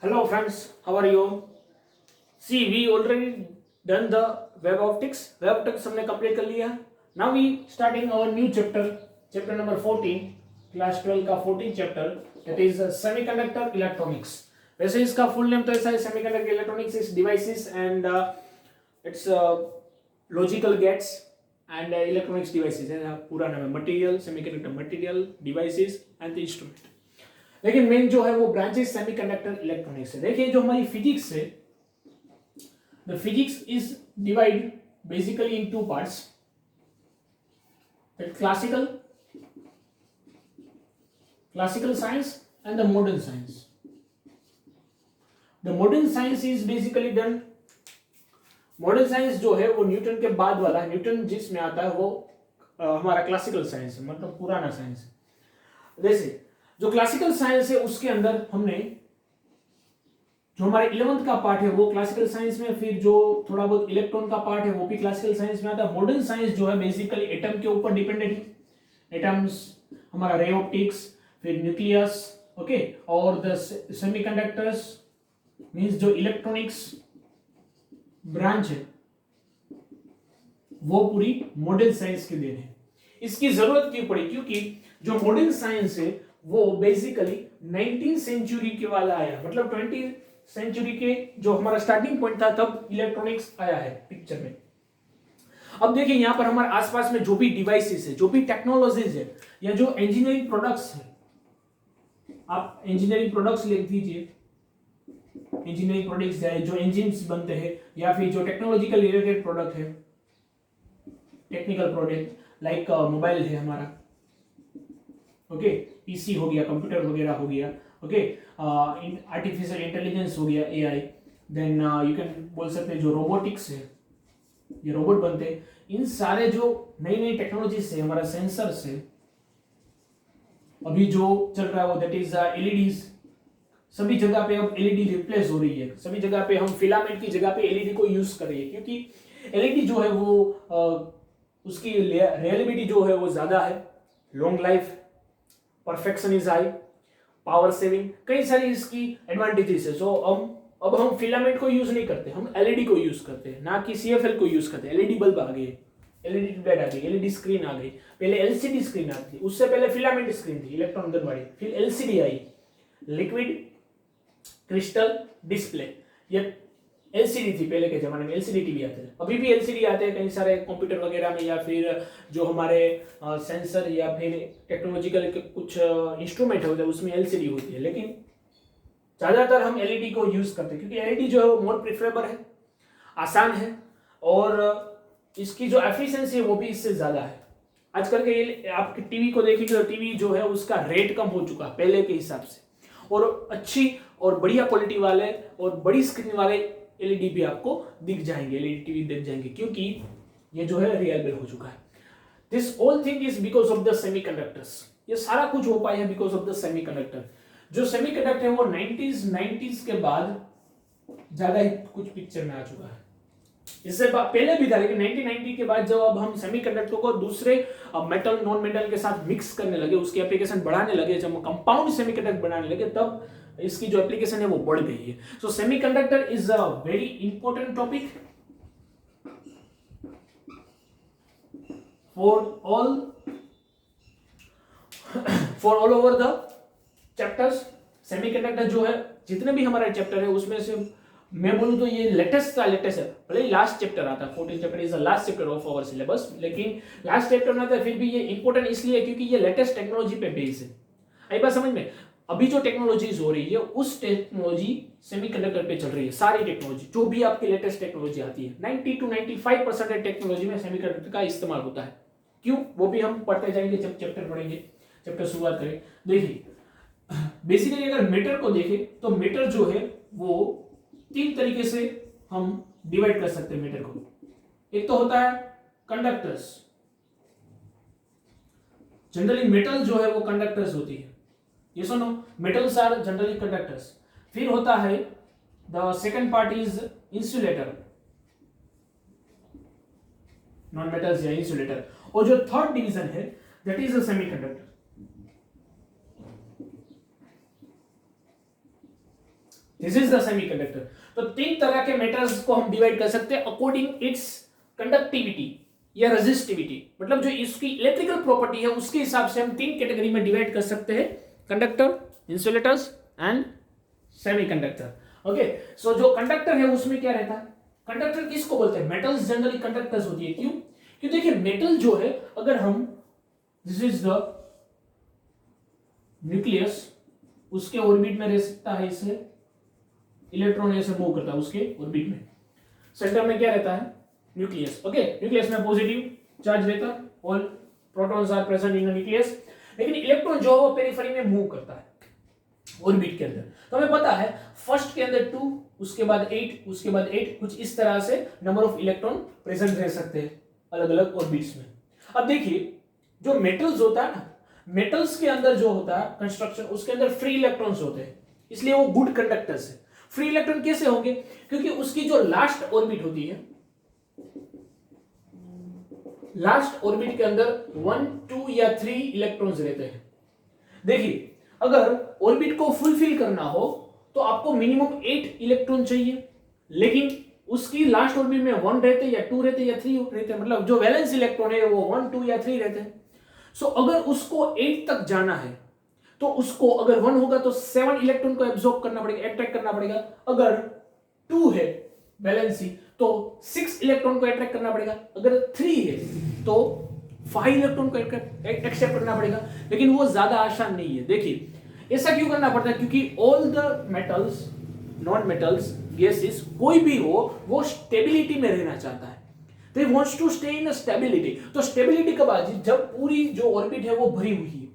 Hello friends, how are you? See, we already done the web optics. Web optics हमने complete कर लिया. Now we starting our new chapter, chapter number 14, class 12 का 14 chapter. That is semiconductor electronics. वैसे इसका full name तो ऐसा है, semiconductor electronics is devices and it's logical gates and electronics devices. है पूरा नाम है material, semiconductor material, devices and the instrument. लेकिन मेन जो है वो ब्रांचेस सेमीकंडक्टर इलेक्ट्रॉनिक्स है. देखिए जो हमारी फिजिक्स है, the physics is divide basically in two parts, classical science and the modern science. The modern science is basically done. Modern science जो है वो न्यूटन के बाद वाला है. न्यूटन जिसमें आता है वो हमारा क्लासिकल साइंस है, मतलब पुराना साइंस है. जैसे जो क्लासिकल साइंस है उसके अंदर हमने जो हमारे 11th का पार्ट है वो क्लासिकल साइंस में, फिर जो थोड़ा बहुत इलेक्ट्रॉन का पार्ट है वो भी क्लासिकल साइंस में आता है. मॉडर्न साइंस जो है बेसिकली एटम के ऊपर डिपेंडेंट है. एटम्स, हमारा रे ऑप्टिक्स, फिर न्यूक्लियस, ओके, और द सेमीकंडक्टर्स मींस जो इलेक्ट्रॉनिक्स ब्रांच है वो पूरी मॉडर्न साइंस की देन है. इसकी जरूरत क्यों पड़ी? क्योंकि जो मॉडर्न साइंस है वो बेसिकली 19th सेंचुरी के वाला आया, मतलब 20th सेंचुरी के जो हमारा स्टार्टिंग पॉइंट था तब इलेक्ट्रॉनिक्स आया है पिक्चर में. अब देखिए यहां पर हमारे आसपास में जो भी डिवाइसेस है, जो भी टेक्नोलॉजीज है, या जो इंजीनियरिंग प्रोडक्ट्स है, आप इंजीनियरिंग प्रोडक्ट्स लिख दीजिए. इंजीनियरिंग प्रोडक्ट्स है जो इंजिन्स बनते हैं, या फिर जो टेक्नोलॉजिकल रिलेटेड प्रोडक्ट है, टेक्निकल प्रोडक्ट लाइक मोबाइल है हमारा, ओके, पीसी हो गया, कंप्यूटर वगैरह हो गया, ओके, आर्टिफिशियल इंटेलिजेंस हो गया, एआई, देन यू कैन बोल सकते हैं जो रोबोटिक्स है, ये रोबोट बनते हैं. इन सारे जो नई नई टेक्नोलॉजीज है, हमारा सेंसर्स है, अभी जो चल रहा है वो दैट इज एलईडीज. सभी जगह पे अब एलईडी रिप्लेस हो रही है. सभी जगह पे हम फिलामेंट की जगह पे एलईडी को यूज कर रही है, क्योंकि एलईडी जो है वो उसकी रियलिबिलिटी जो है वो ज्यादा है, long life, perfection is high, power saving, कई सारी इसकी एडवांटेजेस है. सो अब हम फिलामेंट को यूज नहीं करते, हम एलईडी को यूज करते हैं, ना कि सीएफएल को यूज करते हैं. एलईडी बल्ब आ गए, एलईडी ट्यूबलाइट आ गई, एलईडी स्क्रीन आ गई. पहले एलसीडी स्क्रीन आती थी, उससे पहले फिलामेंट स्क्रीन थी, इलेक्ट्रॉन गन वाली, फिर एलसीडी आई, लिक्विड क्रिस्टल डिस्प्ले. ये एलसीडी थी पहले के जमाने में. एलसीडी टीवी आते थे, अभी भी एलसीडी आते हैं कई सारे कंप्यूटर वगैरह में, या फिर जो हमारे सेंसर या फिर टेक्नोलॉजिकल कुछ इंस्ट्रूमेंट होते हैं उसमें एलसीडी होती है. लेकिन ज्यादातर हम एलईडी को यूज करते हैं, क्योंकि एलईडी जो है वो मोर प्रिफरेबल है, आसान है, और इसकी जो एफिशिएंसी है वो भी इससे ज्यादा है. आजकल के आपके टीवी को देखिए तो टीवी जो है उसका रेट कम हो चुका है पहले के हिसाब से, और अच्छी और बढ़िया क्वालिटी वाले और बड़ी स्क्रीन वाले एलईडी भी आपको दिख जाएंगे, एलईडी टीवी दिख जाएंगे, क्योंकि ये जो है रियलेबल हो चुका है. This all thing is because of the semiconductors. ये सारा कुछ हो पाया है बिकॉज ऑफ द सेमीकंडक्टर. जो सेमीकंडक्टर है वो 90s के बाद ज्यादा ही कुछ पिक्चर में आ चुका है. इससे पहले भी था, लेकिन 1990 के बाद जब अब हम सेमीकंडक्टर को दूसरे मेटल, नॉन मेटल के साथ मिक्स करने लगे, उसकी एप्लीकेशन बढ़ाने लगे, जब कंपाउंड सेमीकंडक्टर बनाने लगे, तब इसकी जो एप्लीकेशन है वो बढ़ गई है. So semiconductor is a very important topic for all over the chapters. Semiconductor जो है जितने भी हमारे चैप्टर है उसमें से मैं बोलूं तो ये लेटेस्ट है. भले लास्ट चैप्टर आता है, 14 chapter is the last chapter of our syllabus, लेकिन लास्ट चैप्टर में आता है, फिर भी ये इंपॉर्टेंट इसलिए क्योंकि ये लेटेस्ट टेक्नोलॉजी पे बेस है. आई बात समझ में? अभी जो टेक्नोलॉजीज हो रही है उस टेक्नोलॉजी सेमीकंडक्टर पे चल रही है. सारी टेक्नोलॉजी जो भी आपकी लेटेस्ट टेक्नोलॉजी आती है, 90 to 95% टेक्नोलॉजी में सेमीकंडक्टर का इस्तेमाल होता है. क्यों? वो भी हम पढ़ते जाएंगे जब चैप्टर पढ़ेंगे, चैप्टर शुरुआत करें. देखिए बेसिकली अगर मीटर को देखें तो मीटर जो है वो 3 तरीके से हम डिवाइड कर सकते हैं मीटर को. एक तो होता है कंडक्टर्स. जनरली मेटल जो है वो कंडक्टर्स होती है. ये सुनो, मेटल्स आर जनरली कंडक्टर्स. फिर होता है the second part is insulator, non metals या इंसुलेटर. और जो थर्ड डिवीजन है that is a semiconductor. This is the semiconductor. तो तीन तरह के मेटल्स को हम डिवाइड कर सकते हैं अकॉर्डिंग इट्स कंडक्टिविटी या रेजिस्टिविटी, मतलब जो इसकी इलेक्ट्रिकल प्रॉपर्टी है उसके हिसाब से हम तीन कैटेगरी में डिवाइड कर सकते हैं, conductor, insulators and semiconductor. Okay, so जो कंडक्टर है उसमें क्या रहता है, कंडक्टर किसको बोलते हैं, मेटल्स जनरली कंडक्टर्स होती है। क्यों? क्योंकि देखिए मेटल जो है, अगर हम, दिस इज द न्यूक्लियस, उसके ऑर्बिट में रह सकता है, इससे इलेक्ट्रॉन ऐसे मूव करता है उसके ऑर्बिट में, सेंटर में क्या रहता है, न्यूक्लियस। ओके, न्यूक्लियस में पॉजिटिव चार्ज रहता है, all protons are present in the nucleus, लेकिन इलेक्ट्रॉन जो है वो पेरिफेरी में मूव करता है ऑर्बिट के अंदर। तो हमें पता है फर्स्ट के अंदर 2, उसके बाद 8, उसके बाद 8, कुछ इस तरह से नंबर ऑफ इलेक्ट्रॉन प्रेजेंट रह सकते हैं अलग अलग ऑर्बिट्स में। अब देखिए जो मेटल्स होता है ना, मेटल्स के अंदर जो होता है कंस्ट्रक्शन, उसके अंदर फ्री इलेक्ट्रॉन्स होते हैं, इसलिए वो गुड कंडक्टर्स है। फ्री इलेक्ट्रॉन कैसे होंगे, क्योंकि उसकी जो लास्ट ऑर्बिट होती है, लास्ट ऑर्बिट के अंदर 1, 2 या 3 इलेक्ट्रॉन्स रहते हैं। देखिए अगर ऑर्बिट को फुलफिल करना हो तो आपको मिनिमम 8 इलेक्ट्रॉन चाहिए, लेकिन उसकी लास्ट ऑर्बिट में 1 रहते या 2 रहते या 3 रहते, मतलब जो वैलेंस इलेक्ट्रॉन है वो 1, 2 या 3 रहते हैं। सो अगर उसको 8 तक जाना है तो उसको अगर 1 होगा तो 7 इलेक्ट्रॉन को एब्जॉर्ब करना पड़ेगा, अट्रैक्ट करना पड़ेगा। अगर 2 है वैलेंसी तो 6 इलेक्ट्रॉन को अट्रैक्ट करना पड़ेगा, अगर 3 है तो 5 इलेक्ट्रॉन को एक्सेप्ट करना पड़ेगा, लेकिन वो ज्यादा आसान नहीं है। देखिए ऐसा क्यों करना पड़ता है, क्योंकि all the metals, non metals, gases, कोई भी हो वो स्टेबिलिटी में रहना चाहता है, they wants to stay in stability. तो स्टेबिलिटी कब आती है, जब पूरी जो ऑर्बिट है वो भरी हुई है,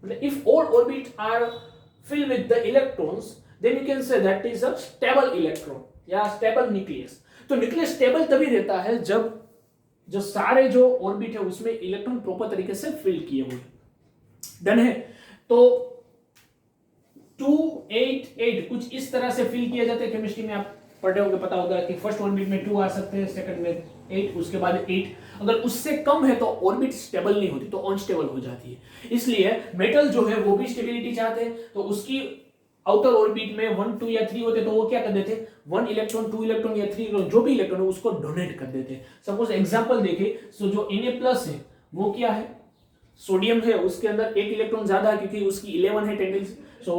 मतलब if all orbit are filled with the electrons then you can say that is a stable electron या स्टेबल न्यूक्लियस। तो न्यूक्लियस स्टेबल तभी रहता है जब जो सारे जो ऑर्बिट है उसमें इलेक्ट्रॉन प्रॉपर तरीके से फिल किए हुए। डन है? तो 2, 8, 8 कुछ इस तरह से फिल किया जाता है। केमिस्ट्री में आप पढ़े होंगे, पता होगा कि फर्स्ट ऑर्बिट में 2 आ सकते हैं, सेकंड में 8, उसके बाद 8। अगर उससे कम है तो ऑर्बिट स्टेबल नहीं होती, तो अनस्टेबल हो जाती है। इसलिए मेटल जो है वो भी स्टेबिलिटी चाहते हैं, तो उसकी आउटर ऑर्बिट में 1, 2 या 3 होते तो वो क्या कर देते, 1 इलेक्ट्रॉन, 2 इलेक्ट्रॉन या 3 इलेक्ट्रॉन, जो भी इलेक्ट्रॉन है उसको डोनेट कर देते। सपोज एग्जांपल देखें, सो जो Na+ है वो क्या है, सोडियम है, उसके अंदर 1 इलेक्ट्रॉन ज्यादा है क्योंकि उसकी 11 है टेंडेंसी, सो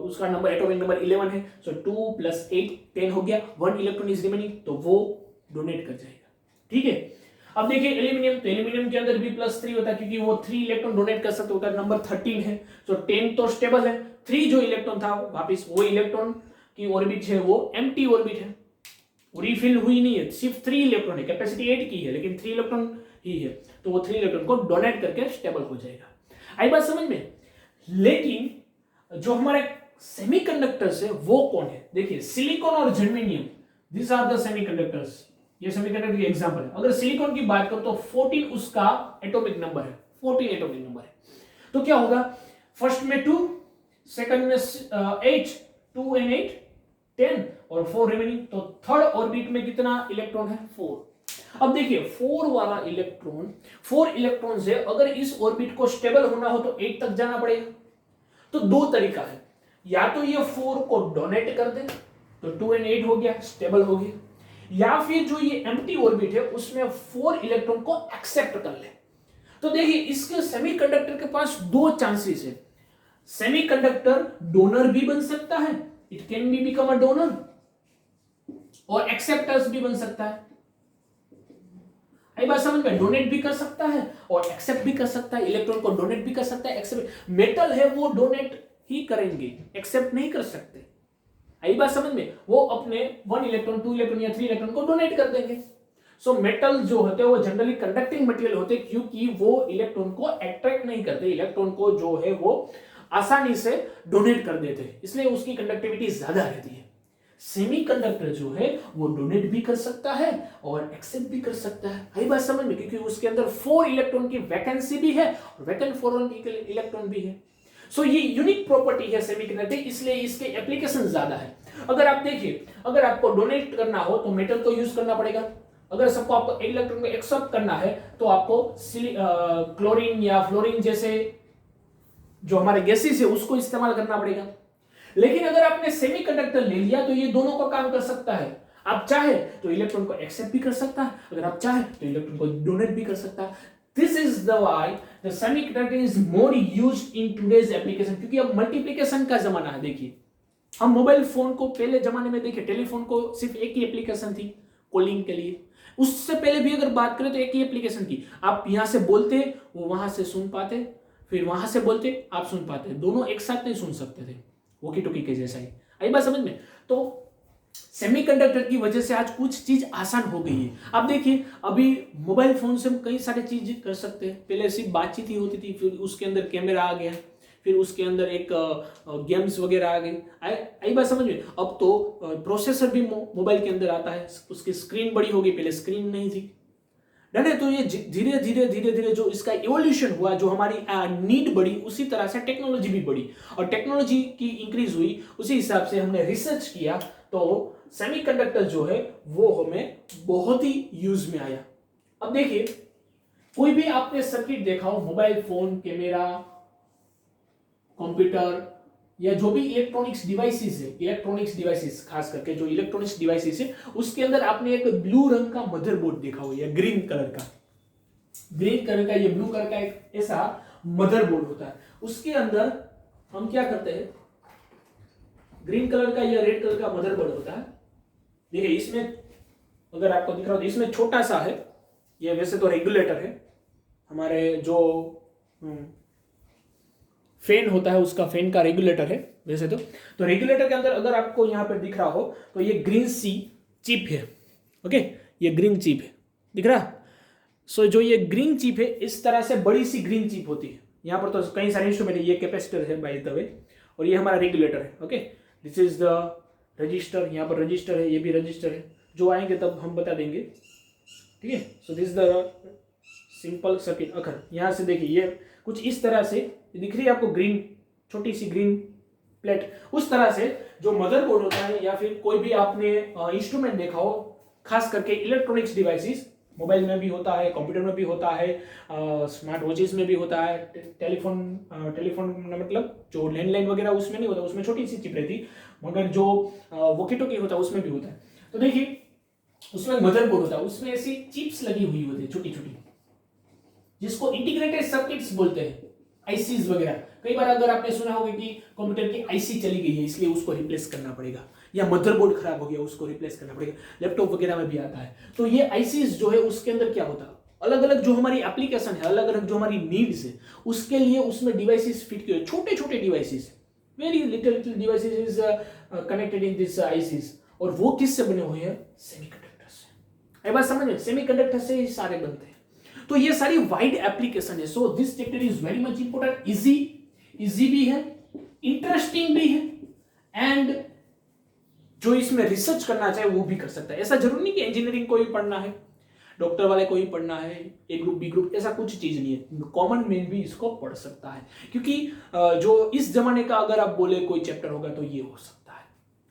उसका नंबर, एटॉमिक नंबर 11 है। सो 2 + 8 10 हो गया, 1 इलेक्ट्रॉन इज रिमेनिंग, तो वो डोनेट कर जाएगा। ठीक है, अब देखिए एल्यूमिनियम, तो एल्यूमिनियम के अंदर भी +3 होता है क्योंकि वो 3 इलेक्ट्रॉन डोनेट कर सकते होता है, नंबर 13 है। सो 10 तो स्टेबल है, 3 जो इलेक्ट्रॉन था वापस वो इलेक्ट्रॉन की ऑर्बिट है वो एम्प्टी ऑर्बिट है, रिफिल हुई नहीं है, सिर्फ 3 इलेक्ट्रॉन है, कैपेसिटी 8 की है लेकिन 3 इलेक्ट्रॉन ही है, तो वो 3 इलेक्ट्रॉन को डोनेट करके स्टेबल हो जाएगा। आई बात समझ में? लेकिन जो हमारे सेमीकंडक्टर्स है वो कौन है, देखिए सिलिकॉन और germanium, this are the semiconductors. ये सेमीकंडक्टर की एग्जांपल है। अगर सिलिकॉन की बात करो तो 14 उसका एटॉमिक नंबर है, 14 एटॉमिक नंबर है। तो क्या होगा, फर्स्ट में 2, सेकंड में 8, 2 and 8 10 और 4 रिमेनिंग, तो थर्ड ऑर्बिट में कितना इलेक्ट्रॉन है, 4। अब देखिए 4 वाला इलेक्ट्रॉन, 4 इलेक्ट्रॉन से अगर इस ऑर्बिट को स्टेबल होना हो तो 8 तक जाना पड़ेगा। तो 2 तरीका है, या तो ये 4 को डोनेट कर दे तो 2 and 8 हो गया, स्टेबल हो गया, या फिर जो ये एम्प्टी ऑर्बिट है उसमें 4 इलेक्ट्रॉन को एक्सेप्ट कर ले। तो देखिए इसके सेमीकंडक्टर के पास 2 चांसेस है, सेमीकंडक्टर डोनर भी बन सकता है, it can be become a donor, और एक्सेप्टर्स भी बन सकता है। आई बात समझ में? डोनेट भी कर सकता है और एक्सेप्ट भी कर सकता है, इलेक्ट्रॉन को डोनेट भी कर सकता है, एक्सेप्ट। मेटल है वो डोनेट ही करेंगे, एक्सेप्ट नहीं कर सकते। आई बात समझ में? वो अपने 1 इलेक्ट्रॉन, 2 इलेक्ट्रॉन या 3 इलेक्ट्रॉन को डोनेट कर देंगे। सो मेटल जो होते हैं वो जनरली कंडक्टिंग मटेरियल होते हैं क्योंकि वो इलेक्ट्रॉन को अट्रैक्ट नहीं करते, इलेक्ट्रॉन को जो है वो आसानी से डोनेट कर देते हैं, इसलिए उसकी कंडक्टिविटी ज्यादा रहती है। सेमीकंडक्टर जो है वो डोनेट भी कर सकता है और एक्सेप्ट भी कर सकता है। आई बात समझ में? क्योंकि उसके अंदर 4 इलेक्ट्रॉन की वैकेंसी भी है और वैकेंट 4 इलेक्ट्रॉन भी है। सो ये यूनिक प्रॉपर्टी है सेमीकंडक्टर, इसलिए इसके एप्लीकेशन ज्यादा है। अगर आप देखिए, अगर आपको डोनेट करना हो तो मेटल को यूज करना पड़ेगा, अगर सबको आपको इलेक्ट्रॉन को एक्सेप्ट करना है तो आपको क्लोरीन या फ्लोरीन जैसे जो हमारे गैसेस है उसको इस्तेमाल करना पड़ेगा। लेकिन अगर आपने सेमीकंडक्टर ले लिया तो ये दोनों का काम कर सकता है। आप चाहे तो इलेक्ट्रॉन को एक्सेप्ट भी कर सकता है, अगर आप चाहे तो इलेक्ट्रॉन को डोनेट भी कर सकता है। This is the why the semiconductor is more used in today's application, क्योंकि अब मल्टीप्लिकेशन का जमाना है। देखिए हम मोबाइल फोन को पहले जमाने में देखिए, टेलीफोन को सिर्फ एक ही एप्लीकेशन थी कॉलिंग के लिए, उससे पहले भी अगर बात करें तो एक ही एप्लीकेशन थी। आप यहां से बोलते वो वहां से सुन पाते, फिर वहां से बोलते आप सुन पाते, दोनों एक साथ नहीं सुन सकते थे, वोकी टोकी के जैसा ही। आई बात समझ में? तो सेमीकंडक्टर की वजह से आज कुछ चीज आसान हो गई है। अब देखिए अभी मोबाइल फोन से हम कई सारे चीज कर सकते हैं। पहले सिर्फ बातचीत ही होती थी, फिर उसके अंदर कैमरा आ गया, फिर उसके अंदर एक गेम्स वगैरह आ गई। आई बात समझ में? अब तो प्रोसेसर भी मोबाइल के अंदर आता है, उसकी स्क्रीन बड़ी होगी, पहले स्क्रीन नहीं थी। डन है? तो ये धीरे धीरे धीरे धीरे जो इसका इवोल्यूशन हुआ, जो हमारी नीड बढ़ी, उसी तरह से टेक्नोलॉजी भी बढ़ी, और टेक्नोलॉजी की इंक्रीज हुई, उसी हिसाब से हमने रिसर्च किया, तो सेमीकंडक्टर जो है वो हमें बहुत ही यूज में आया। अब देखिए कोई भी आपने सर्किट देखा हो, मोबाइल फोन, कैमरा, कंप्यूटर या जो भी इलेक्ट्रॉनिक्स डिवाइसेस है, इलेक्ट्रॉनिक्स डिवाइसेस खास करके जो इलेक्ट्रॉनिक्स डिवाइसेस है, उसके अंदर आपने एक ब्लू रंग का मदरबोर्ड देखा हो या ग्रीन कलर का, ये ब्लू कलर का एक ऐसा मदरबोर्ड होता है। उसके अंदर हम क्या करते हैं, ग्रीन कलर का या रेड कलर का मदरबोर्ड होता है। देखिए इसमें अगर आपको दिख रहा हो तो इसमें छोटा सा है, ये वैसे तो रेगुलेटर है, हमारे जो फैन होता है उसका फैन का रेगुलेटर है वैसे तो रेगुलेटर के अंदर अगर आपको यहां पर दिख रहा हो तो ये ग्रीन सी चिप है। ओके, ये ग्रीन चिप है, दिख रहा? सो जो ये ग्रीन चिप है, इस तरह से बड़ी सी ग्रीन चिप होती है। यहाँ पर तो कई सारे इंस्ट्रूमेंट है, ये कैपेसिटर है बाय द वे, और ये हमारा रेगुलेटर है। Okay, this is the register, यहाँ पर रजिस्टर है, ये भी रजिस्टर है, जो आएंगे तब हम बता देंगे। ठीक है, so this the simple circuit. अखर यहाँ से देखिए ये कुछ इस तरह से दिख रही है आपको, ग्रीन छोटी सी ग्रीन प्लेट। उस तरह से जो मदरबोर्ड होता है या फिर कोई भी आपने इंस्ट्रूमेंट देखा हो, खास करके इलेक्ट्रॉनिक्स डिवाइसेस, मोबाइल में भी होता है, कंप्यूटर में भी होता है, स्मार्ट वॉचेस में भी होता है, टेलीफोन मतलब जो लैंडलाइन वगैरह उसमें नहीं होता, उसमें छोटी सी चिप रहती, मगर जो वोकी टोकी होता है उसमें भी होता है। तो देखिए उसमें मदरबोर्ड होता है, उसमें ऐसी चिप्स लगी हुई होती है छोटी छोटी, जिसको इंटीग्रेटेड सर्किट्स बोलते हैं, आईसीज वगैरह। कई बार अगर आपने सुना होगा कि कंप्यूटर की आईसी चली गई है इसलिए उसको रिप्लेस करना पड़ेगा, या मदरबोर्ड खराब हो गया उसको रिप्लेस करना पड़ेगा, लैपटॉप वगैरह में भी आता है। तो ये आईसीज जो है उसके अंदर क्या होता है, अलग अलग जो हमारी एप्लीकेशन है, अलग अलग जो हमारी नीड्स है, उसके लिए उसमें डिवाइसेस फिट किए, छोटे छोटे devices, very little devices is connected in this ICs, और वो किससे बने हुए हैं? सेमीकंडक्टर से। ये बात समझ में? सेमीकंडक्टर से ही सारे बनते हैं। तो ये सारी वाइड एप्लीकेशन है। So this chapter is very much important, easy भी है, इंटरेस्टिंग भी है, एंड जो इसमें रिसर्च करना चाहे वो भी कर सकता है। ऐसा जरूरी नहीं कि इंजीनियरिंग को ही पढ़ना है, डॉक्टर वाले को ही पढ़ना है, ए ग्रुप बी ग्रुप, ऐसा कुछ चीज नहीं है। कॉमन मैन भी इसको पढ़ सकता है, क्योंकि जो इस जमाने का अगर आप बोले कोई चैप्टर होगा तो ये हो सकता है।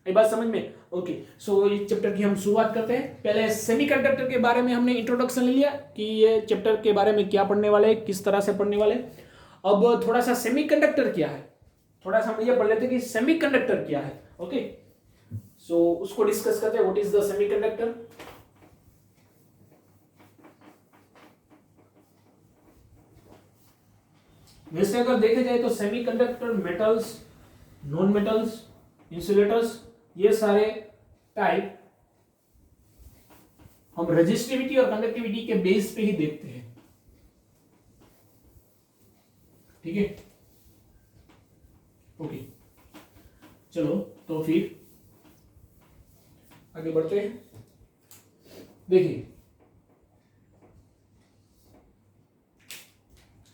ये बात समझ में? ओके, सो इस चैप्टर की हम शुरुआत करते हैं। पहले सेमीकंडक्टर के बारे में हमने इंट्रोडक्शन ले लिया कि ये चैप्टर के बारे में क्या पढ़ने वाले हैं, किस तरह से पढ़ने वाले। अब थोड़ा सा सेमीकंडक्टर क्या है, थोड़ा सा हम ये पढ़ लेते हैं कि सेमीकंडक्टर क्या है। ओके, सो उसको डिस्कस करते हैं। What is the semiconductor? वैसे अगर देखे जाए तो semiconductor metals, non metals, insulators, ये सारे टाइप हम रेजिस्टिविटी और कंडक्टिविटी के बेस पे ही देखते हैं। ठीक है, ओके, चलो तो फिर आगे बढ़ते हैं। देखिए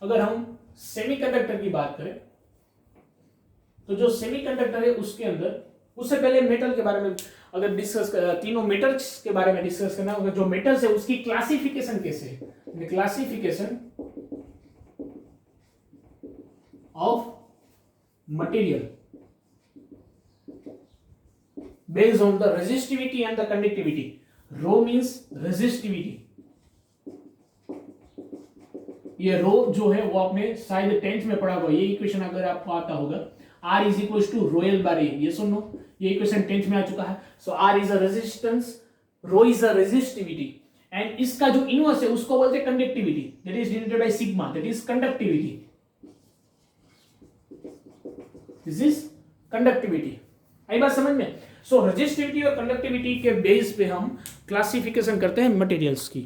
अगर हम सेमीकंडक्टर की बात करें तो जो सेमीकंडक्टर है उसके अंदर, उससे पहले मेटल के बारे में अगर डिस्कस कर, तीनों मेटल्स के बारे में डिस्कस करना होगा। जो मेटल्स है उसकी क्लासिफिकेशन कैसे है, classification of material based on the resistivity and the conductivity. Rho means resistivity, ये रो जो है वो आपने शायद 10th में पढ़ा होगा, ये इक्वेशन अगर आपको आता होगा, R is equal to rho L bar A, ये सुनो, ये इक्वेशन 10th में आ चुका है। So R is a resistance, rho is a resistivity, and इसका जो इनवर्स है उसको बोलते हैं conductivity, that is denoted by sigma, that is conductivity, this is conductivity. आई बात समझ में? सो रेजिस्टिविटी और कंडक्टिविटी के बेस पे हम क्लासिफिकेशन करते हैं मटेरियल्स की।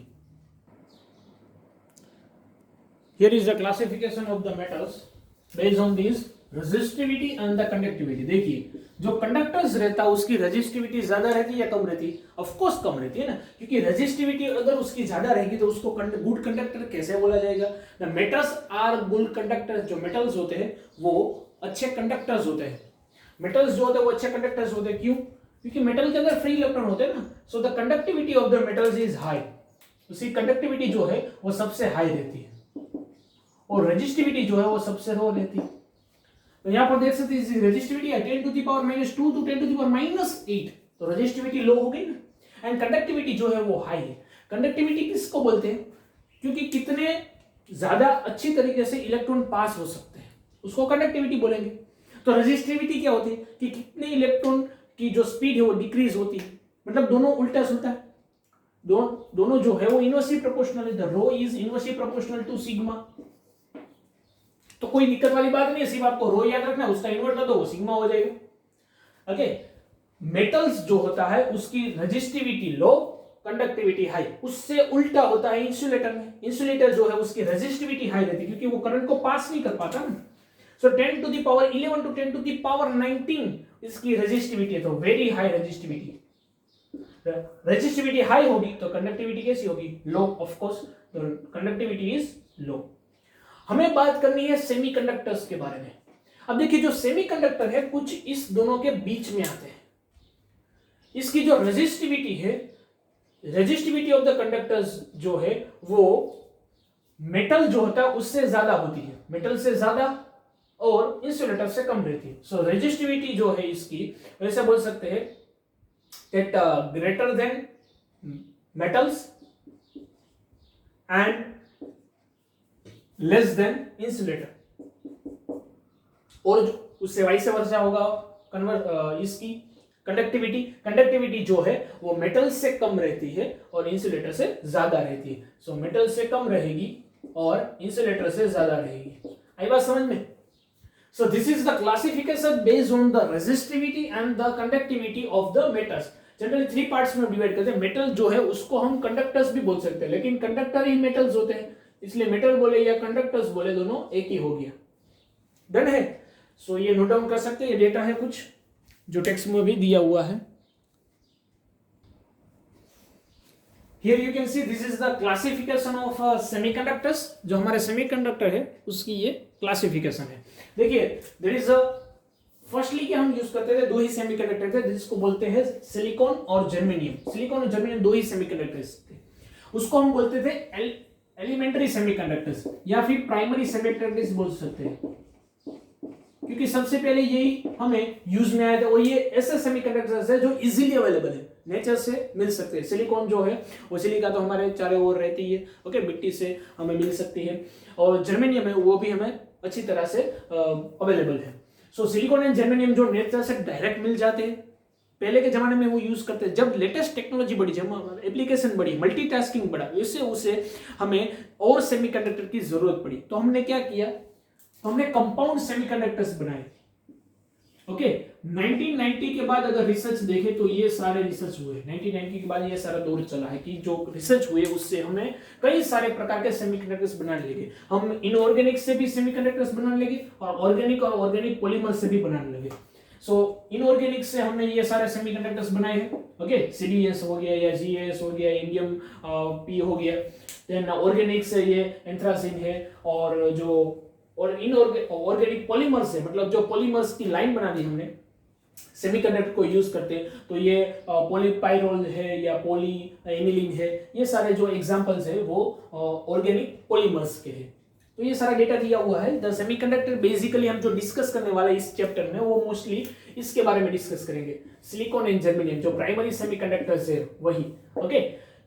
Here is the classification of the metals based on this resistivity and the conductivity. देखिए जो कंडक्टर्स रहता है उसकी रेजिस्टिविटी ज्यादा रहती है या कम रहती है? ऑफ कोर्स कम रहती है ना, क्योंकि रेजिस्टिविटी अगर उसकी ज्यादा रहेगी तो उसको गुड कंडक्टर कैसे बोला जाएगा? The metals are good conductors. जो मेटल्स होते हैं वो अच्छे कंडक्टर्स होते हैं। मेटल्स जो होते हैं वो अच्छे कंडक्टर्स होते हैं, क्यों? क्योंकि मेटल के अंदर फ्री इलेक्ट्रॉन होते हैं ना, so the conductivity of the metals is high, उसकी कंडक्टिविटी जो है वो सबसे हाई रहती है, और रेजिस्टिविटी जो है वो सबसे लो रहती है। तो यहां पर देख सकते हैं रेजिस्टिविटी है 10 to the power -2 to 10 to the power -8, तो रेजिस्टिविटी लो हो गई ना, एंड कंडक्टिविटी जो है वो हाई है। कंडक्टिविटी किसको बोलते हैं? क्योंकि कितने ज्यादा अच्छी तरीके से इलेक्ट्रॉन पास हो सकते हैं उसको कंडक्टिविटी बोलेंगे। तो रेजिस्टिविटी क्या होती है कि कितने इलेक्ट्रॉन की जो स्पीड है वो डिक्रीज होती है, मतलब दोनों उल्टा सुलटा है, दोनों जो है वो इनवर्सली प्रोपोर्शनल है। The rho is inversely proportional to sigma, तो कोई दिक्कत वाली बात नहीं है, सिर्फ आपको रो याद रखना है, उसका इन्वर्ट कर दो वो सिग्मा हो जाएगा। ओके, मेटल्स जो होता है उसकी रेजिस्टिविटी लो, कंडक्टिविटी हाई। उससे उल्टा होता है इंसुलेटर में। इंसुलेटर जो है उसकी रेजिस्टिविटी हाई रहती है क्योंकि वो करंट को पास नहीं कर पाता ना। So 10 to the power 11 to 10 to the power 19 इसकी रेजिस्टिविटी है, तो very high resistivity. Resistivity high होगी तो कंडक्टिविटी कैसी होगी? लो, ऑफ कोर्स, तो कंडक्टिविटी इज लो। हमें बात करनी है सेमीकंडक्टर्स के बारे में। अब देखिए जो सेमीकंडक्टर है कुछ इस दोनों के बीच में आते हैं। इसकी जो रेजिस्टिविटी है, रेजिस्टिविटी ऑफ द कंडक्टर्स जो है वो मेटल जो होता है उससे ज्यादा होती है, मेटल से ज्यादा और इंसुलेटर से कम रहती है। सो रेजिस्टिविटी जो है इसकी वैसे बोल सकते हैं that greater than metals and less than insulator, और उससे वाइस वर्सा होगा इसकी कंडक्टिविटी जो है वो मेटल से कम रहती है और इंसुलेटर से ज्यादा रहती है। सो मेटल से कम रहेगी और इंसुलेटर से ज्यादा रहेगी। आई बात समझ में? So this is the classification based on the resistivity and the conductivity of the metals. Generally 3 parts में डिवाइड करते हैं। मेटल जो है उसको हम कंडक्टर्स भी बोल सकते हैं, लेकिन कंडक्टर ही मेटल्स होते हैं, इसलिए मेटल बोले या कंडक्टर्स बोले दोनों एक ही हो गया। डन है? सो ये नोट डाउन कर सकते हैं, ये डेटा है कुछ जो टेक्स्ट में भी दिया हुआ है। Here you can see this is the classification of semiconductors। जो हमारे सेमीकंडक्टर है उसकी ये क्लासिफिकेशन है। देखिए there is a फर्स्टली क्या हम यूज करते थे, 2 ही सेमीकंडक्टर थे जिसको बोलते हैं सिलिकॉन और जर्मेनियम। सिलिकॉन और जर्मेनियम 2 ही सेमीकंडक्टर्स थे, उसको हम बोलते थे एलिमेंट्री सेमीकंडक्टर्स या फिर प्राइमरी सेमीकंडक्टर्स बोल सकते हैं, क्योंकि सबसे पहले यही हमें यूज में आया था। और ये ऐसे सेमीकंडक्टर्स है जो इजीली अवेलेबल है, नेचर से मिल सकते हैं। सिलिकॉन जो है वो सिलिका तो हमारे चारों ओर रहती है, ओके, मिट्टी से हमें मिल सकती है, और जर्मेनियम है वो भी हमें अच्छी तरह से अवेलेबल है। सो सिलिकॉन एंड जर्मेनियम जो नेचर से डायरेक्ट मिल जाते हैं, पहले के जमाने में वो यूज करते हैं। जब लेटेस्ट टेक्नोलॉजी बढ़ी, जब एप्लीकेशन बढ़ी, मल्टीटास्किंग बढ़ा, इससे उसे हमें और सेमीकंडक्टर की जरूरत पड़ी, तो हमने क्या किया, तो हमने कंपाउंड सेमीकंडक्टर्स बनाए। ओके, 1990 के बाद अगर रिसर्च देखें तो ये सारे रिसर्च हुए। 1990 के बाद ये सारा दौर चला है कि जो रिसर्च हुए उससे हमें कई सारे प्रकार के सेमीकंडक्टर्स बनाने लगे। हम इनऑर्गेनिक से भी सेमीकंडक्टर्स बनाने लगे और ऑर्गेनिक पॉलीमर से भी बनाने लगे। सो इनऑर्गेनिक से हमने ये सारे सेमीकंडक्टर्स बनाए हैं। ओके, सीडीएस हो गया या जीएस हो गया, इंडियम पी हो गया। देन ऑर्गेनिक से ये एंथ्रासिन है, और जो और ऑर्गेनिक पॉलीमर्स है, मतलब जो पॉलीमर्स की लाइन बना दी हमने सेमीकंडक्टर को यूज करते हैं, तो ये पॉलीपाइरोल है या पॉली एनिलिन है, ये सारे जो एग्जांपल्स है वो ऑर्गेनिक पॉलीमर्स के हैं। तो ये सारा डेटा दिया हुआ है। द सेमीकंडक्टर बेसिकली हम जो डिस्कस करने वाला है इस चैप्टर में वो मोस्टली इसके बारे में डिस्कस करेंगे। सिलिकॉन एंड जर्मेनियम जो प्राइमरी सेमीकंडक्टर्स है वही, ओके।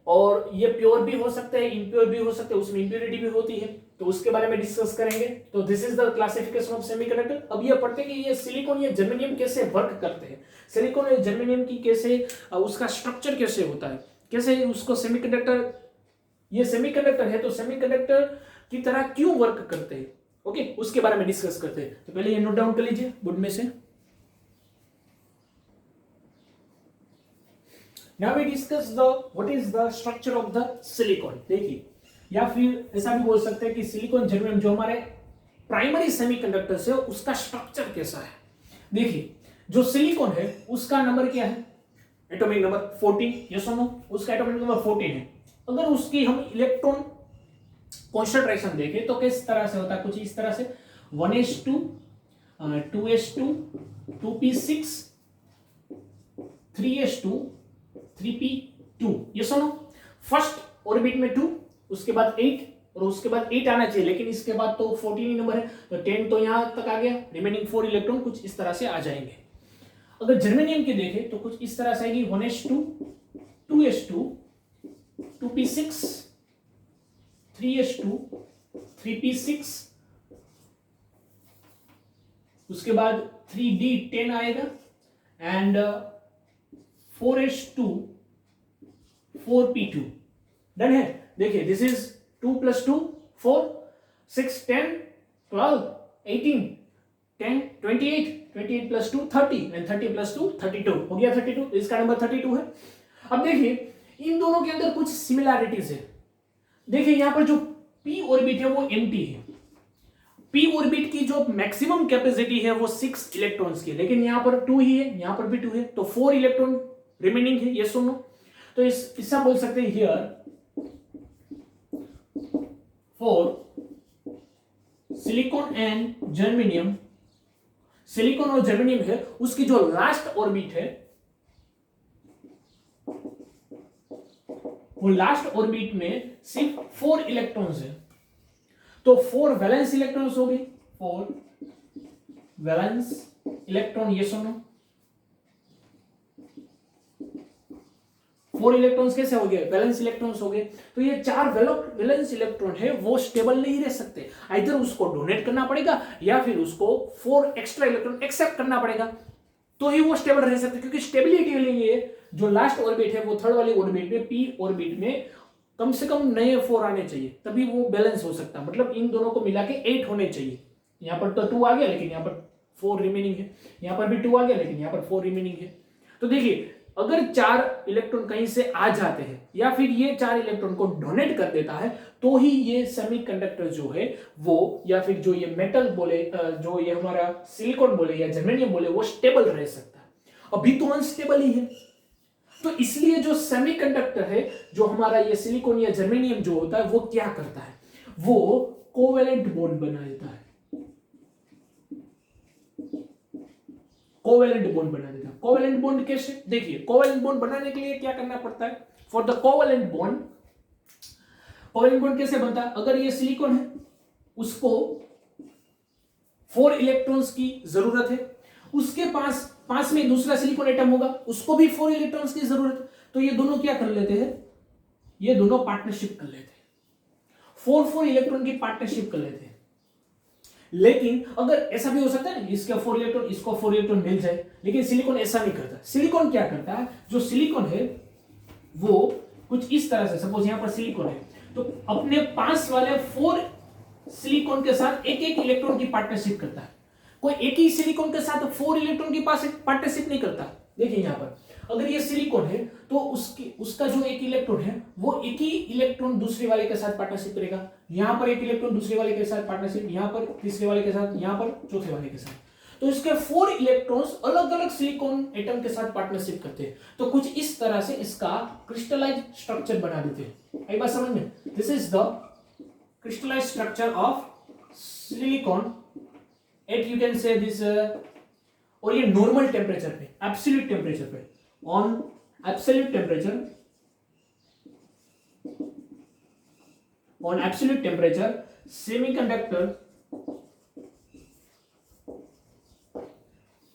और ये प्योर भी हो सकते हैं, इम्प्योर भी हो सकते हैं, उसमें इम्प्योरिटी भी होती है। तो उसके बारे में डिस्कस करेंगे। तो this is the classification of semiconductor. अब ये पढ़ते हैं कि ये सिलिकॉन या जर्मेनियम कैसे वर्क करते हैं, सिलिकॉन और जर्मेनियम की कैसे उसका स्ट्रक्चर कैसे होता है, कैसे उसको सेमीकंडक्टर, ये सेमीकंडक्टर है तो सेमीकंडक्टर की तरह क्यों वर्क करते हैं, ओके, उसके बारे में डिस्कस करते हैं। तो पहले ये नोट डाउन कर लीजिए बुक में से। Now we discuss the what is the structure of the silicon। देखिए, या फिर ऐसा भी बोल सकते हैं कि सिलिकॉन जर्मेनियम जो हमारे प्राइमरी सेमीकंडक्टर्स है उसका स्ट्रक्चर कैसा है। देखिए, जो सिलिकॉन है उसका नंबर क्या है, एटॉमिक नंबर 14, यस और नो, उसका एटॉमिक नंबर 14 है। अगर उसकी हम इलेक्ट्रॉन कॉन्सेंट्रेशन देखें तो किस तरह से होता है, कुछ इस तरह से 1s2 2s2 2p6 3s2 3p2, ये सुनो, फर्स्ट ऑर्बिट में 2, उसके बाद 8 और उसके बाद 8 आना चाहिए, लेकिन इसके बाद तो 14 ही नंबर है, तो 10 तो यहां तक आ गया, रिमेनिंग 4 इलेक्ट्रॉन कुछ इस तरह से आ जाएंगे। अगर जर्मेनियम के देखें तो कुछ इस तरह से आएगी 1s2 2s2 2p6 3s2 3p6, उसके बाद 3d10 आएगा एंड 4s2 4p2, डन है। देखिए, दिस इज 2 + 2 4 6 10 12 18 10 28 28 + 2 30 एंड 30 + 2 32 हो गया 32, इसका नंबर 32 है। अब देखिए, इन दोनों के अंदर कुछ सिमिलैरिटीज है। देखिए, यहां पर जो p ऑर्बिट है वो एम्प्टी है, p ऑर्बिट की जो मैक्सिमम कैपेसिटी है वो 6 इलेक्ट्रॉन्स की है, लेकिन यहां पर 2 ही है, यहां पर भी 2 है, तो 4 इलेक्ट्रॉन रिमेनिंग है, ये सुनो। तो इससे बोल सकते हैं here for silicon and germanium, silicon और जर्मेनियम है उसकी जो लास्ट ऑर्बिट है वो लास्ट ऑर्बिट में सिर्फ 4 इलेक्ट्रॉन्स है, तो 4 वैलेंस इलेक्ट्रॉन्स हो गए, 4 वैलेंस इलेक्ट्रॉन, ये सुनो, 4 इलेक्ट्रॉन्स कैसे हो गए, वैलेंस इलेक्ट्रॉन्स हो गए। तो ये 4 वैलेंस इलेक्ट्रॉन है वो स्टेबल नहीं रह सकते, आइदर उसको डोनेट करना पड़ेगा या फिर उसको 4 एक्स्ट्रा इलेक्ट्रॉन एक्सेप्ट करना पड़ेगा, तो ही वो स्टेबल रह सकते, क्योंकि स्टेबिलिटी के लिए जो लास्ट ऑर्बिट है वो थर्ड वाली ऑर्बिट में, पी ऑर्बिट में कम से कम नए 4 आने चाहिए, तभी वो बैलेंस हो सकता है। मतलब इन दोनों को मिला के 8 होने चाहिए। यहां पर तो 2 आ गया, लेकिन यहां पर 4 रिमेनिंग है, यहां पर भी 2 आ गया, लेकिन यहां पर 4 रिमेनिंग है। तो देखिए, अगर 4 इलेक्ट्रॉन कहीं से आ जाते हैं या फिर ये 4 इलेक्ट्रॉन को डोनेट कर देता है, तो ही ये सेमीकंडक्टर जो है वो, या फिर जो ये मेटल बोले, जो ये हमारा सिलिकॉन बोले या जर्मेनियम बोले, वो स्टेबल रह सकता है। अभी तो अनस्टेबल ही है। तो इसलिए जो सेमीकंडक्टर है, जो हमारा ये सिलिकॉन या जर्मेनियम जो होता है, वो क्या करता है, वो कोवेलेंट बॉन्ड बना देता है, कोवेलेंट बॉन्ड बना देता है। कोवेलेंट बॉन्ड कैसे, देखिए, कोवेलेंट बॉन्ड बनाने के लिए क्या करना पड़ता है, for the covalent bond, covalent bond कैसे बनता है, अगर ये सिलिकॉन है उसको 4 इलेक्ट्रॉन्स की जरूरत है, उसके पास में दूसरा सिलिकॉन एटम होगा, उसको भी 4 इलेक्ट्रॉन्स की जरूरत है, तो ये दोनों क्या कर लेते हैं, ये दोनों पार्टनरशिप कर लेते हैं, 4 इलेक्ट्रॉन की पार्टनरशिप कर लेते हैं। लेकिन अगर ऐसा भी हो सकता है इसके 4 इलेक्ट्रॉन, इसको 4 इलेक्ट्रॉन मिल जाए, लेकिन सिलिकॉन ऐसा नहीं करता। सिलिकॉन क्या करता है, जो सिलिकॉन है वो कुछ इस तरह से, सपोज यहां पर सिलिकॉन है, तो अपने पास वाले 4 सिलिकॉन के साथ एक इलेक्ट्रॉन की पार्टनरशिप करता है। कोई एक ही सिलिकॉन के साथ 4 इलेक्ट्रॉन की पार्टनरशिप नहीं करता। देखिए, यहां पर अगर ये सिलिकॉन है तो उसका जो एक इलेक्ट्रॉन है वो एक ही इलेक्ट्रॉन दूसरे वाले के साथ पार्टनरशिप करेगा। यहां पर एक इलेक्ट्रॉन दूसरे वाले के साथ पार्टनरशिप, यहां पर तीसरे वाले के साथ, यहां पर चौथे वाले के साथ। तो इसके 4 इलेक्ट्रॉन्स अलग अलग सिलिकॉन एटम के साथ पार्टनरशिप करते हैं। तो कुछ इस तरह से इसका क्रिस्टलाइज स्ट्रक्चर बना देते हैं। आई बात समझ में? This is the crystallize structure of silicon at, you can say this, और ये नॉर्मल टेम्परेचर पे, एब्सोल्यूट टेम्परेचर पे, on absolute temperature semiconductor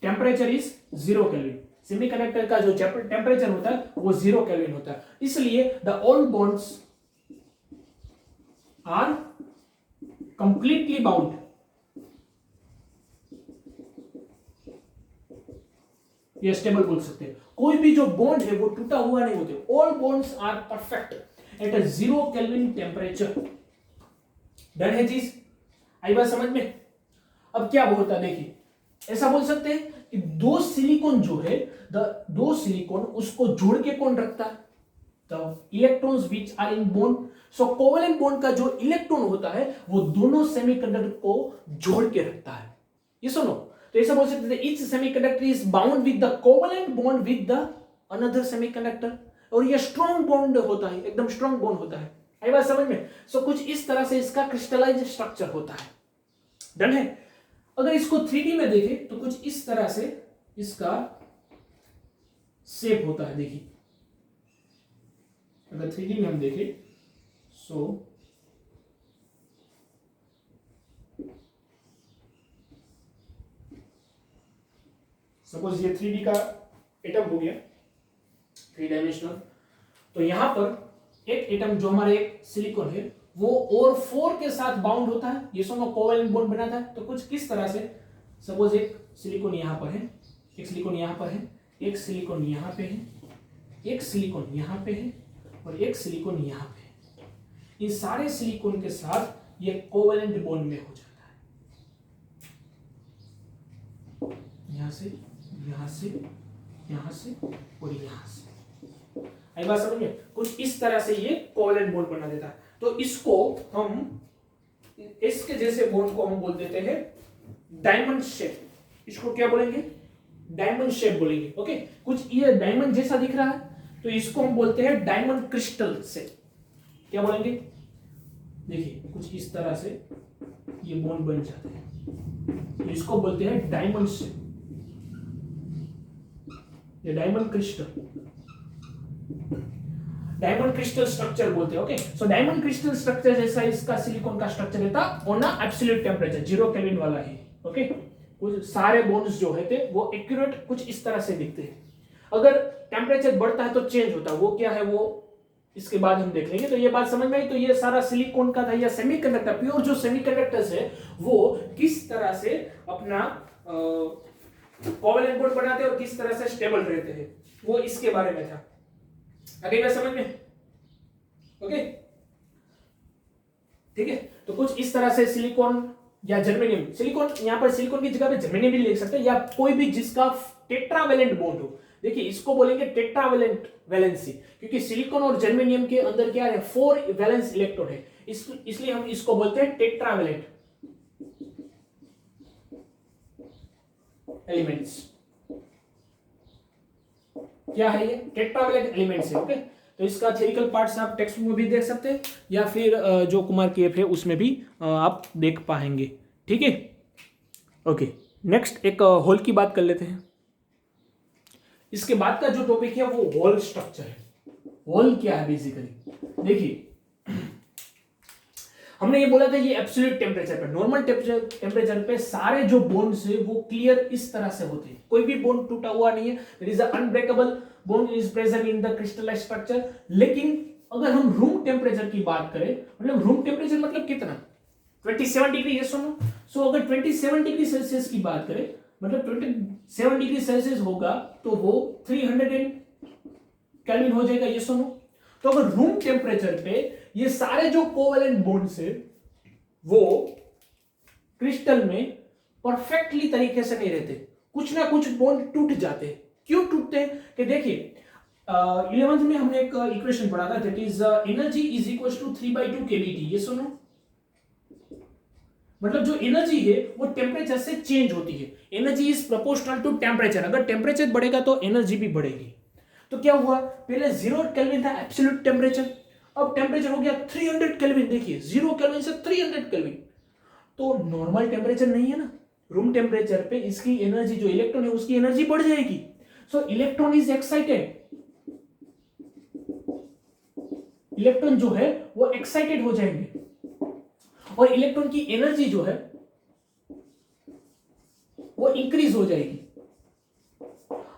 temperature is 0 kelvin. Semiconductor का जो टेम्परेचर होता है वो 0 केल्विन होता है। इसलिए the all bonds are completely bound, ये स्टेबल बोल सकते हैं। कोई भी जो बॉन्ड है वो टूटा हुआ नहीं होते, all bonds are perfect at a 0 kelvin temperature. Done है चीज, आई बात समझ में। अब क्या बोलता है देखिए, ऐसा बोल सकते हैं कि दो सिलिकॉन जो है, दो सिलिकॉन उसको जोड़ के कौन रखता है, the electrons which are in bond. So covalent bond का जो इलेक्ट्रॉन होता है वो दोनों सेमीकंडक्टर को जोड़ के रखता है, ये सुनो। तो ऐसा बोल सकते हैं each semiconductor is bound with the covalent bond with the another semiconductor, और ये स्ट्रॉन्ग बॉन्ड होता है, एकदम स्ट्रॉन्ग बॉन्ड होता है। आई बात समझ में। सो कुछ इस तरह से इसका क्रिस्टलाइज स्ट्रक्चर होता है। डन है। अगर इसको 3D में देखें तो कुछ इस तरह से इसका शेप होता है। देखिए अगर 3D में हम देखें सो सपोज ये 3D का एटम हो गया, 3 डायमेंशनल। तो यहां पर एक एटम जो हमारे एक सिलिकॉन है वो और 4 के साथ बाउंड होता है, ये दोनों कोवेलेंट बॉन्ड बनाता है। तो कुछ किस तरह से, सपोज एक सिलिकॉन यहां पर है, एक सिलिकॉन यहां पर है, एक सिलिकॉन यहां पे है, एक सिलिकॉन यहां पे है और एक सिलिकॉन यहां पे है। इन सारे सिलिकॉन के साथ ये कोवेलेंट बॉन्ड में हो जाता है, यहां से यहां से यहां से और यहां से। आई बात समझ में। कुछ इस तरह से ये कोवेलेंट बॉन्ड बना देता है। तो इसको हम, इसके जैसे बॉन्ड को हम बोल देते हैं डायमंड शेप। इसको क्या बोलेंगे, डायमंड शेप बोलेंगे। ओके, कुछ ये डायमंड जैसा दिख रहा है तो इसको हम बोलते हैं डायमंड क्रिस्टल से। क्या बोलेंगे, देखिए कुछ इस तरह से ये बॉन्ड बन जाते हैं, तो इसको बोलते हैं डायमंड शेप, ये diamond crystal, diamond crystal structure बोलते हैं। Okay, so diamond crystal structure जैसा इसका सिलिकॉन का स्ट्रक्चर रहता on a absolute temperature, 0 kelvin वाला है। ओके, कुछ सारे बॉन्ड्स जो है थे वो एक्यूरेट कुछ इस तरह से दिखते हैं। अगर टेम्परेचर बढ़ता है तो चेंज होता है, वो क्या है वो इसके बाद हम देख लेंगे। तो ये बात समझ में आई। तो ये सारा सिलिकॉन का था, या सेमीकंडक्टर, प्योर जो सेमीकंडक्टर्स है वो किस तरह से अपना कोवेलेंट बॉन्ड बनाते हैं और किस तरह से स्टेबल रहते हैं, वो इसके बारे में था। आगे बात समझ में। ओके, ठीक है। तो कुछ इस तरह से सिलिकॉन या जर्मेनियम, सिलिकॉन यहां पर सिलिकॉन की जगह पे जर्मेनियम भी लिख सकते हैं, या कोई भी जिसका टेट्रावेलेंट बॉन्ड हो। देखिए इसको बोलेंगे टेट्रावेलेंट वैलेंसी, क्योंकि सिलिकॉन और जर्मेनियम के अंदर क्या है, 4 वैलेंस इलेक्ट्रॉन है, इसलिए हम इसको बोलते हैं टेट्रावेलेंट एलिमेंट्स। क्या है ये, टेट्रावेलेंट एलिमेंट्स है। ओके, तो इसका थ्योरिटिकल पार्ट्स आप टेक्स्ट बुक में भी देख सकते हैं, या फिर जो कुमार केएफ है उसमें भी आप देख पाएंगे। ठीक है। ओके, नेक्स्ट एक होल की बात कर लेते हैं। इसके बाद का जो टॉपिक है वो होल स्ट्रक्चर है। होल क्या है बेसिकली, देखिए हमने ये बोला था ये एब्सोल्यूट टेम्परेचर पे, नॉर्मल टेम्परेचर पे सारे जो बॉन्ड्स है वो क्लियर इस तरह से होते हैं, कोई भी बॉन्ड टूटा हुआ नहीं है, there is a unbreakable bond is present in the crystallized structure. लेकिन अगर हम रूम टेम्परेचर की बात करें, मतलब रूम टेम्परेचर मतलब कितना, 27 डिग्री, ये सुनो। सो अगर 27 डिग्री सेल्सियस की बात करें, मतलब 27 डिग्री सेल्सियस होगा तो वो 300 केल्विन हो जाएगा, ये सुनो। तो अगर रूम टेम्परेचर पे ये सारे जो कोवेलेंट बॉन्ड्स है वो क्रिस्टल में परफेक्टली तरीके से नहीं रहते, कुछ ना कुछ बॉन्ड टूट जाते हैं। क्यों टूटते हैं कि देखिए 11th में हमने एक इक्वेशन पढ़ा था, that is energy is equal to 3/2 KVT. ये सुनो, मतलब जो एनर्जी है वो टेम्परेचर से चेंज होती है। Energy is proportional to temperature, अगर टेम्परेचर बढ़ेगा तो एनर्जी भी बढ़ेगी। तो क्या हुआ, पहले 0 केल्विन था एब्सोल्यूट टेम्परेचर, अब टेम्परेचर हो गया 300 केल्विन। देखिए 0 केल्विन से 300 केल्विन, तो नॉर्मल टेम्परेचर नहीं है ना, रूम टेम्परेचर पे इसकी एनर्जी, जो इलेक्ट्रॉन है उसकी एनर्जी बढ़ जाएगी। सो इलेक्ट्रॉन इज एक्साइटेड, इलेक्ट्रॉन जो है वो एक्साइटेड हो जाएंगे, और इलेक्ट्रॉन की एनर्जी जो है वो इंक्रीज हो जाएगी।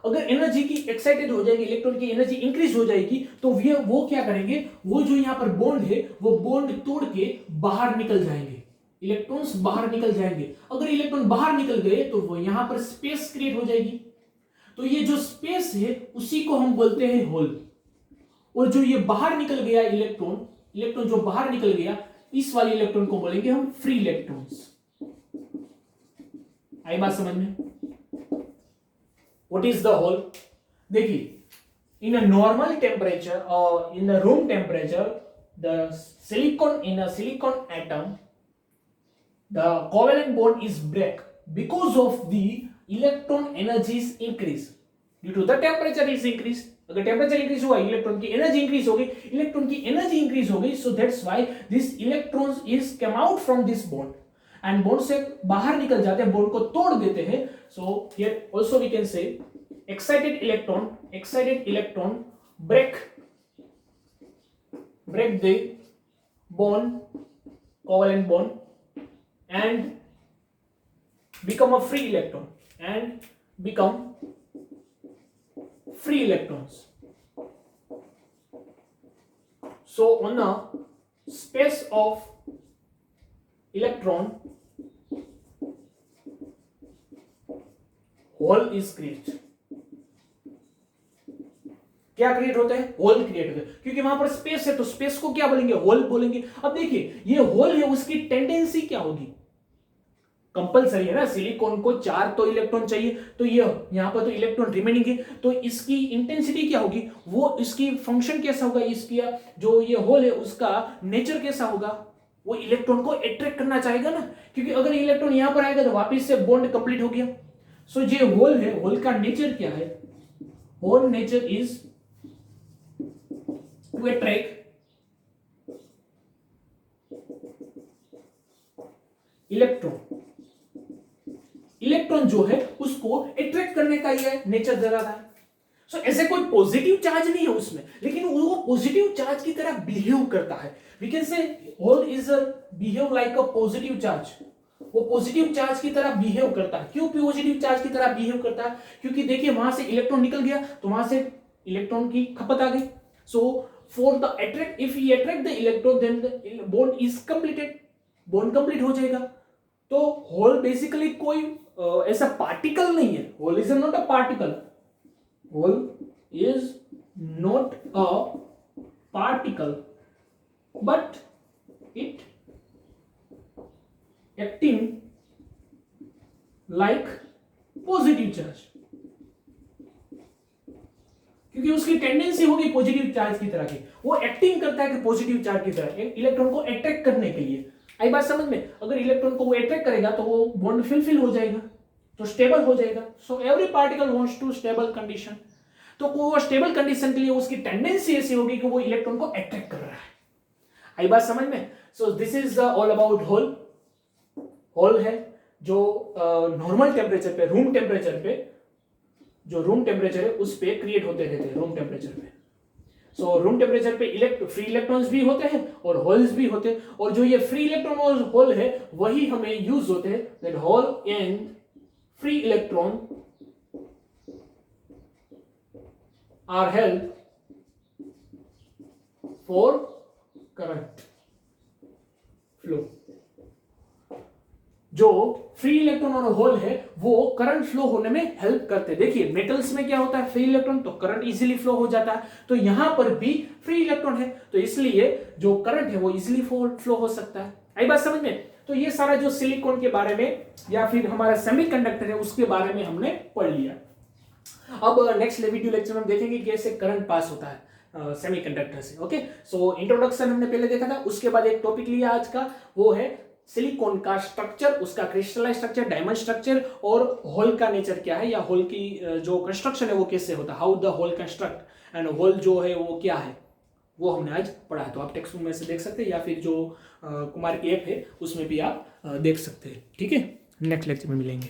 अगर एनर्जी की एक्साइटेड हो जाएगी, इलेक्ट्रॉन की एनर्जी इंक्रीज हो जाएगी, तो वो क्या करेंगे, वो जो यहां पर बॉन्ड है वो बॉन्ड तोड़ के बाहर निकल जाएंगे, इलेक्ट्रॉन्स बाहर निकल जाएंगे। अगर इलेक्ट्रॉन बाहर निकल गए तो वो यहां पर स्पेस क्रिएट हो जाएगी। तो ये जो स्पेस है उसी को हम बोलते हैं होल। और जो ये बाहर निकल गया इलेक्ट्रॉन जो बाहर निकल गया, इस वाले इलेक्ट्रॉन को बोलेंगे हम फ्री इलेक्ट्रॉन्स। आई बात समझ में? What is the hole? देखिए, in a normal temperature or in a room temperature, the silicon in a silicon atom, the covalent bond is break because of the electron energy is increase due to the temperature is increased. अगर temperature increase हुआ, electron की energy increase हो गई, electron की energy increase हो गई, so that's why this electrons is come out from this bond and bond से बाहर निकल जाते हैं, बॉन्ड को तोड़ देते हैं। So here also we can say excited electron break the bond, covalent bond, and become a free electron and become free electrons. So on a space of electron, hole is created. क्या create होता है? Hole create होता है, क्योंकि वहां पर space है तो स्पेस को क्या बोलेंगे? होल बोलेंगे। अब देखिए, ये होल है, उसकी टेंडेंसी क्या होगी? कंपलसरी है ना, सिलिकॉन को 4 तो इलेक्ट्रॉन चाहिए, तो ये यहां पर तो इलेक्ट्रॉन रिमेनिंग है, तो इसकी इंटेंसिटी क्या होगी? वो इसकी फंक्शन कैसा होगा? इसकी जो ये होल है उसका नेचर कैसा होगा? वो इलेक्ट्रॉन को अट्रैक्ट करना चाहेगा ना, क्योंकि अगर इलेक्ट्रॉन यहां पर आएगा तो वापिस से बॉन्ड कंप्लीट हो गया। सो ये होल है, होल का नेचर क्या है? Hole nature is to attract electron जो है उसको अट्रैक्ट करने का ये नेचर जरा था। सो ऐसे कोई पॉजिटिव चार्ज नहीं है उसमें, लेकिन वो पॉजिटिव चार्ज की तरह बिहेव करता है। We can say hole is behave like a positive charge. वो पॉजिटिव चार्ज की तरह बिहेव करता है। क्यों पॉजिटिव चार्ज की तरह बिहेव करता है? क्योंकि देखिए, वहां से इलेक्ट्रॉन निकल गया तो वहां से इलेक्ट्रॉन की खपत आ गई। सो for the attract, if we attract the electron, then the bond is completed, bond complete हो जाएगा। तो होल बेसिकली कोई ऐसा पार्टिकल नहीं है। Hole is not a particle, hole is not a particle, but it acting like positive charge, क्योंकि उसकी tendency होगी पॉजिटिव चार्ज की तरह की। वो एक्टिंग करता है कि पॉजिटिव चार्ज की तरह, इलेक्ट्रॉन को अट्रैक्ट करने के लिए। आई बात समझ में? अगर इलेक्ट्रॉन को वो अट्रैक्ट करेगा तो वो बॉन्ड फिल हो जाएगा, तो स्टेबल हो जाएगा। So every particle wants to stable condition. तो वो स्टेबल कंडीशन के लिए उसकी टेंडेंसी ऐसी होगी कि वो इलेक्ट्रॉन को अट्रैक्ट कर रहा है। आई बात समझ में? So this is all about hole. Hole है जो नॉर्मल टेम्परेचर पे, रूम टेम्परेचर पे, जो रूम टेम्परेचर है उस पे क्रिएट होते रहते हैं, रूम टेम्परेचर पे। सो रूम टेम्परेचर पे फ्री इलेक्ट्रॉन्स भी होते हैं और होल्स भी होते हैं, और जो ये फ्री इलेक्ट्रॉन और होल है वही हमें यूज होते हैं। That hole and free electron are help for current flow. जो फ्री इलेक्ट्रॉन और होल है वो करंट फ्लो होने में हेल्प करते हैं। देखिए, मेटल्स में क्या होता है? फ्री इलेक्ट्रॉन, तो करंट इजीली फ्लो हो जाता है। तो यहां पर भी फ्री इलेक्ट्रॉन है, तो इसलिए जो करंट है वो इजीली फ्लो हो सकता है। आई बात समझ में? तो ये सारा जो सिलिकॉन के बारे में या फिर हमारा सेमीकंडक्टर है उसके बारे में हमने पढ़ लिया। अब नेक्स्ट वीडियो लेक्चर में हम देखेंगे कि कैसे करंट पास होता है सेमीकंडक्टर से। ओके, सो इंट्रोडक्शन हमने पहले देखा था, उसके बाद एक टॉपिक लिया आज का, वो है सिलिकॉन का स्ट्रक्चर, उसका क्रिस्टलाइज स्ट्रक्चर, डायमंड स्ट्रक्चर, और होल का नेचर क्या है, या होल की जो कंस्ट्रक्शन है वो कैसे होता है, how the hole construct, and hole जो है वो क्या है, वो हमने आज पढ़ा है। तो आप टेक्स्ट बुक में से देख सकते हैं या फिर जो कुमार की ऐप है उसमें भी आप देख सकते हैं। ठीक है, नेक्स्ट लेक्चर में मिलेंगे।